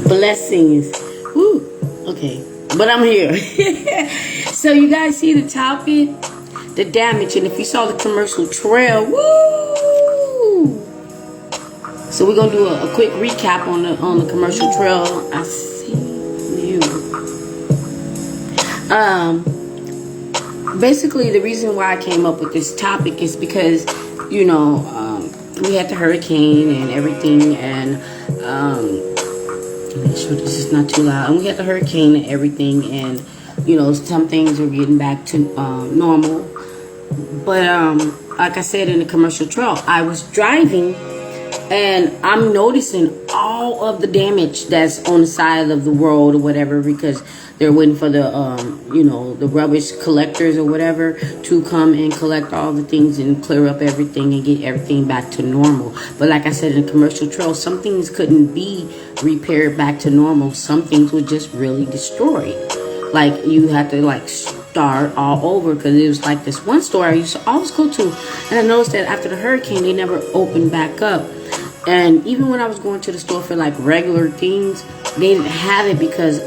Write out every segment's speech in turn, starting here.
Blessings. Woo. Okay. But I'm here. So you guys see the topic? The damage. And if you saw the commercial trail, woo! So we're gonna do a quick recap on the commercial trail. I see you. Basically the reason why I came up with this topic is because, we had the hurricane and everything, and make sure this is not too loud. And we had the hurricane and everything, and some things are getting back to normal. But like I said in the commercial trail, I was driving and I'm noticing all of the damage that's on the side of the road or whatever, because they're waiting for the the rubbish collectors or whatever to come and collect all the things and clear up everything and get everything back to normal. But like I said in the commercial trail, some things couldn't be repaired back to normal. Some things were just really destroyed. Like you had to start all over, because it was like this one store I used to always go to, and I noticed that after the hurricane they never opened back up. And even when I was going to the store for regular things, they didn't have it because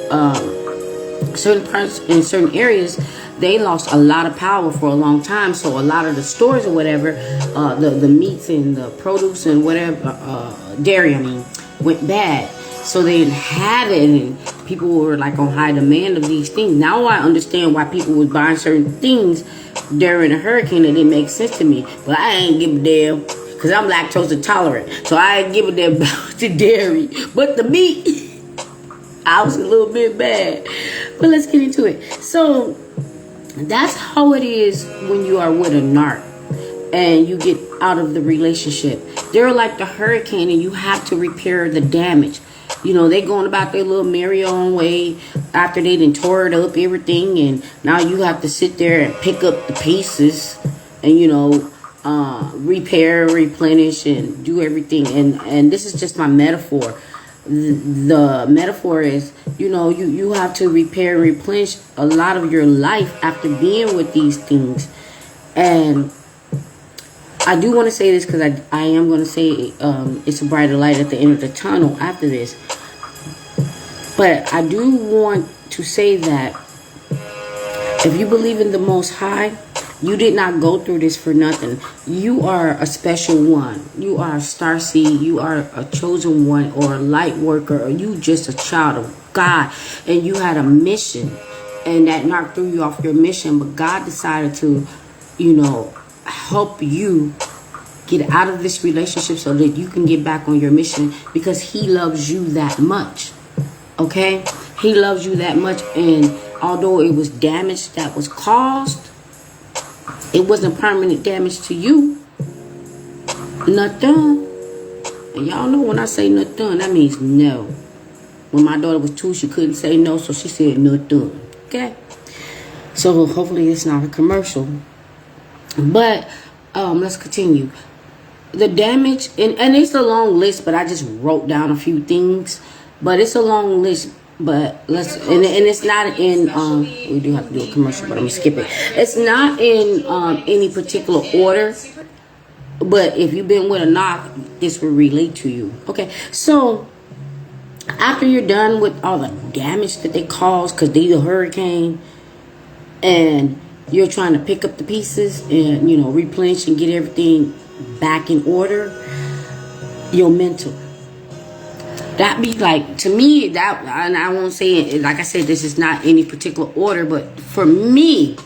certain parts in certain areas they lost a lot of power for a long time. So a lot of the stores or whatever, the meats and the produce and whatever, dairy went bad. So they didn't have it, and people were on high demand of these things. Now I understand why people was buying certain things during a hurricane. It didn't make sense to me, but I ain't give a damn, because I'm lactose intolerant. So I ain't give a damn about the dairy. But the meat, I was a little bit bad. But let's get into it. So that's how it is when you are with a narc and you get out of the relationship. They're like the hurricane, and you have to repair the damage. They going about their little merry-own way after they done tore it up, everything, and now you have to sit there and pick up the pieces and, repair, replenish, and do everything. And this is just my metaphor. The metaphor is, you have to repair and replenish a lot of your life after being with these things. And I do want to say this, because I am going to say it's a brighter light at the end of the tunnel after this. But I do want to say that if you believe in the Most High, you did not go through this for nothing. You are a special one. You are a starseed. You are a chosen one, or a light worker, or you just a child of God. And you had a mission, and that knocked threw you off your mission. But God decided to, help you get out of this relationship so that you can get back on your mission, because He loves you that much. Okay? He loves you that much. And although it was damage that was caused, it wasn't permanent damage to you. Nothing. And y'all know when I say nothing, that means no. When my daughter was 2, she couldn't say no, so she said nothing. Okay? So hopefully it's not a commercial. But let's continue. The damage, and it's a long list, but I just wrote down a few things. But it's a long list. But and it's not in we do have to do a commercial, but I'm gonna skip it. It's not in any particular order, but if you've been with a knock, this will relate to you. Okay, so after you're done with all the damage that they caused, because they a hurricane, and you're trying to pick up the pieces and replenish and get everything back in order, your mental. That be to me, that, and I won't say it, like I said, this is not any particular order, but for me,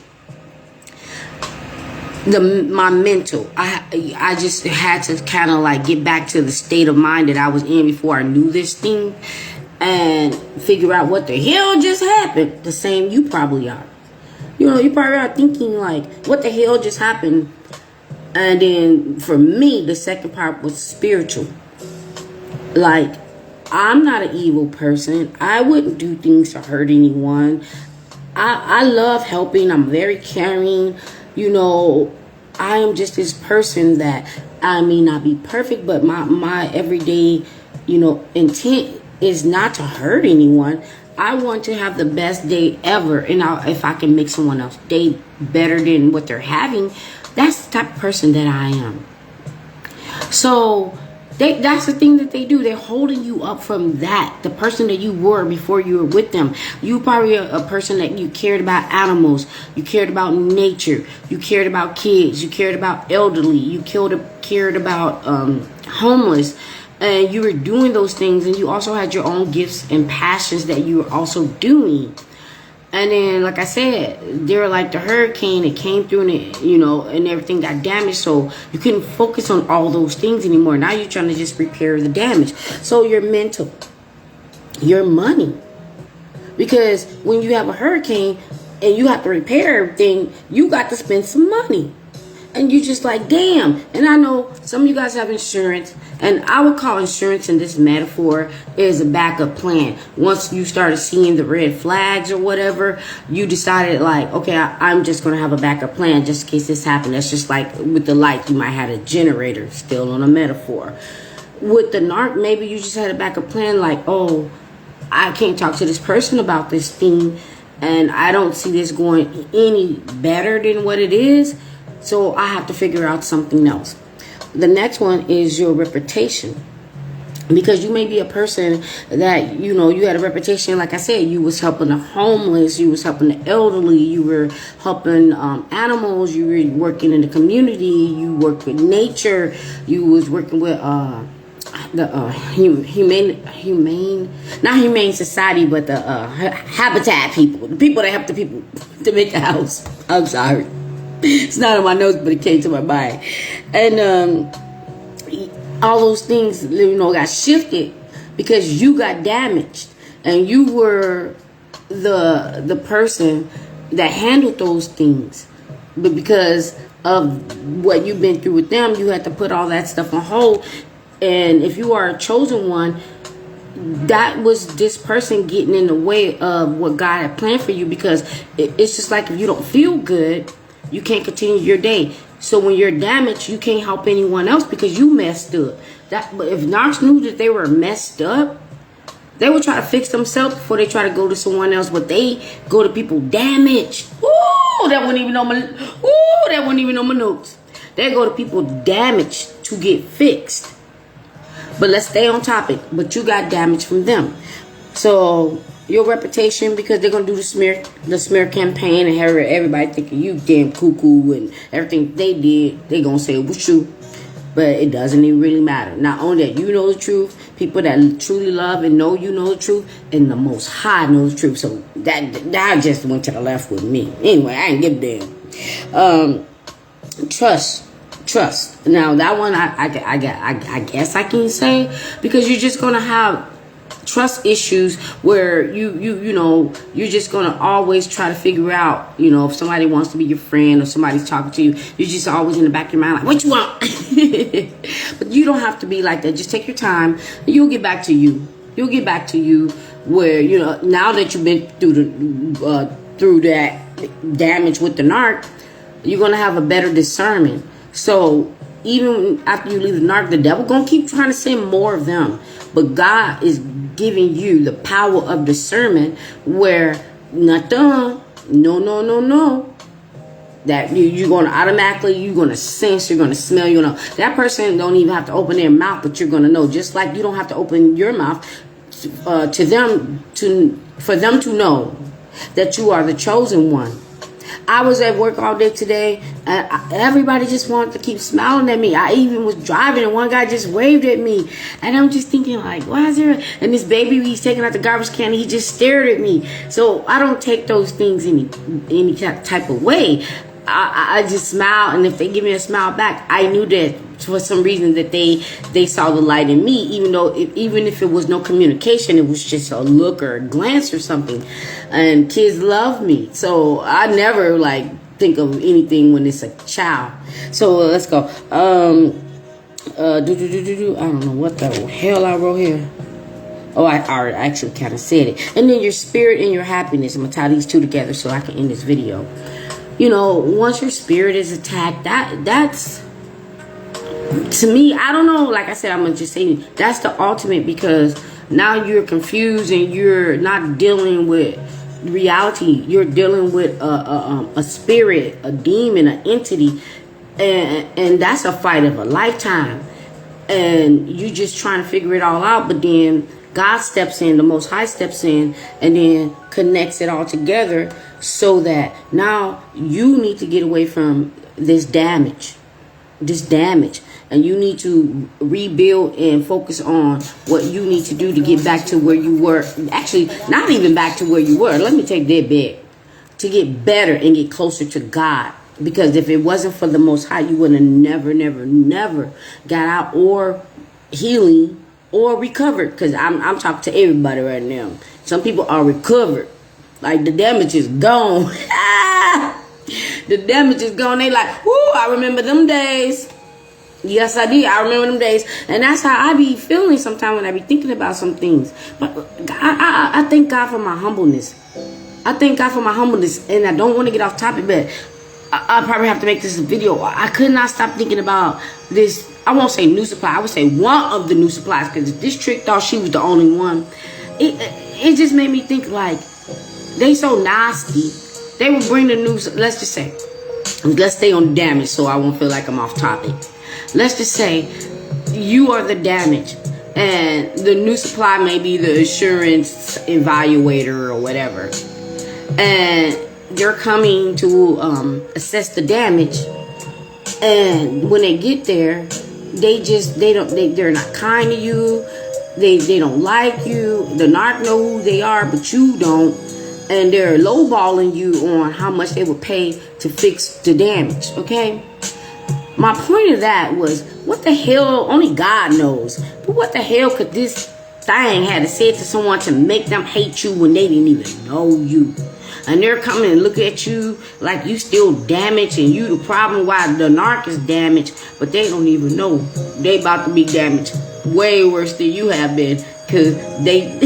my mental, I just had to kind of get back to the state of mind that I was in before I knew this thing, and figure out what the hell just happened. The same you probably are. You probably are thinking what the hell just happened. And then for me, the second part was spiritual. I'm not an evil person. I wouldn't do things to hurt anyone. I love helping. I'm very caring. I am just this person that I may not be perfect, but my everyday, intent is not to hurt anyone. I want to have the best day ever. And if I can make someone else's day better than what they're having, that's the type of person that I am. So That's the thing that they do. They're holding you up from that. The person that you were before you were with them. You probably a person that you cared about animals. You cared about nature. You cared about kids. You cared about elderly. You cared about homeless. And you were doing those things. And you also had your own gifts and passions that you were also doing. And then, like I said, they were like the hurricane. It came through and it, and everything got damaged. So you couldn't focus on all those things anymore. Now you're trying to just repair the damage. So your mental, your money. Because when you have a hurricane and you have to repair everything, you got to spend some money. And you just like, damn. And I know some of you guys have insurance. And I would call insurance in this metaphor is a backup plan. Once you started seeing the red flags or whatever, you decided like, okay, I'm just going to have a backup plan just in case this happened. That's just like with the light, you might have a generator, still on a metaphor. With the NARC, maybe you just had a backup plan like, oh, I can't talk to this person about this thing. And I don't see this going any better than what it is. So I have to figure out something else. The next one is your reputation. Because you may be a person that, you had a reputation. Like I said, you was helping the homeless. You was helping the elderly. You were helping animals. You were working in the community. You worked with nature. You was working with the not humane society, but the habitat people. The people that help the people to make a house. I'm sorry. It's not on my notes, but it came to my mind. And all those things, got shifted because you got damaged. And you were the person that handled those things. But because of what you've been through with them, you had to put all that stuff on hold. And if you are a chosen one, that was this person getting in the way of what God had planned for you. Because it's just like if you don't feel good, you can't continue your day. So when you're damaged, you can't help anyone else because you messed up. But if Narcs knew that they were messed up, they would try to fix themselves before they try to go to someone else. But they go to people damaged. Ooh, that wouldn't even know my notes. They go to people damaged to get fixed. But let's stay on topic. But you got damaged from them. So your reputation, because they're gonna do the smear campaign and have everybody thinking you damn cuckoo and everything they did, they gonna say it was true. But it doesn't even really matter. Not only that you know the truth, people that truly love and know you know the truth, and the Most High knows the truth. So that just went to the left with me. Anyway, I ain't give a damn. Trust. Now that one I guess I can say, because you're just gonna have trust issues where you're just gonna always try to figure out, if somebody wants to be your friend or somebody's talking to you, you're just always in the back of your mind like, what you want? But you don't have to be like that. Just take your time. You'll get back to you. Where now that you've been through that damage with the NARC, you're gonna have a better discernment. So even after you leave the NARC, the devil gonna keep trying to send more of them. But God is giving you the power of discernment where nothing, no. That you're going to automatically, you're going to sense, you're going to smell, that person don't even have to open their mouth, but you're going to know. Just like you don't have to open your mouth for them to know that you are the chosen one. I was at work all day today, and everybody just wanted to keep smiling at me. I even was driving, and one guy just waved at me. And I'm just thinking, like, why is there... And this baby, he's taking out the garbage can, and he just stared at me. So I don't take those things any type of way. I just smile, and if they give me a smile back, I knew that for some reason that they saw the light in me, even if it was no communication, it was just a look or a glance or something. And kids love me, so I never think of anything when it's a child. So let's go. I don't know what the hell I wrote here. Oh, I actually kind of said it. And then your spirit and your happiness. I'm gonna tie these two together so I can end this video. Once your spirit is attacked, that's, to me, I don't know, like I said, I'm going to just say, that's the ultimate, because now you're confused and you're not dealing with reality. You're dealing with a spirit, a demon, an entity, and that's a fight of a lifetime. and you just trying to figure it all out, but then God steps in, the Most High steps in, and then connects it all together so that now you need to get away from this damage, and you need to rebuild and focus on what you need to do to get back to where you were. Actually, not even back to where you were. Let me take that back. To get better and get closer to God. Because if it wasn't for the Most High, you would have never got out or healing or recovered. Because I'm talking to everybody right now. Some people are recovered. Like, the damage is gone. The damage is gone. They like, whoo, I remember them days. Yes, I did. I remember them days. And that's how I be feeling sometimes when I be thinking about some things. But I thank God for my humbleness. And I don't want to get off topic, but I probably have to make this a video. I could not stop thinking about this. I won't say new supply. I would say one of the new supplies, because this trick thought she was the only one. It just made me think, like, they so nasty. They would bring the new, let's just say, let's stay on damage so I won't feel like I'm off topic. Let's just say you are the damage, and the new supply may be the insurance evaluator or whatever, and they're coming to assess the damage. And when they get there, they're not kind to you. They don't like you. The narc know who they are, but you don't. And they're lowballing you on how much they would pay to fix the damage. Okay. My point of that was, what the hell, only God knows, but what the hell could this thing have to say to someone to make them hate you when they didn't even know you? And they're coming and look at you like you still damaged and you the problem why the narc is damaged, but they don't even know they about to be damaged way worse than you have been, because they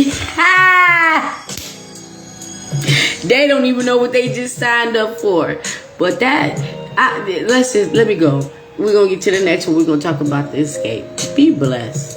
they don't even know what they just signed up for. But let me go. We're going to get to the next one. We're going to talk about the escape. Be blessed.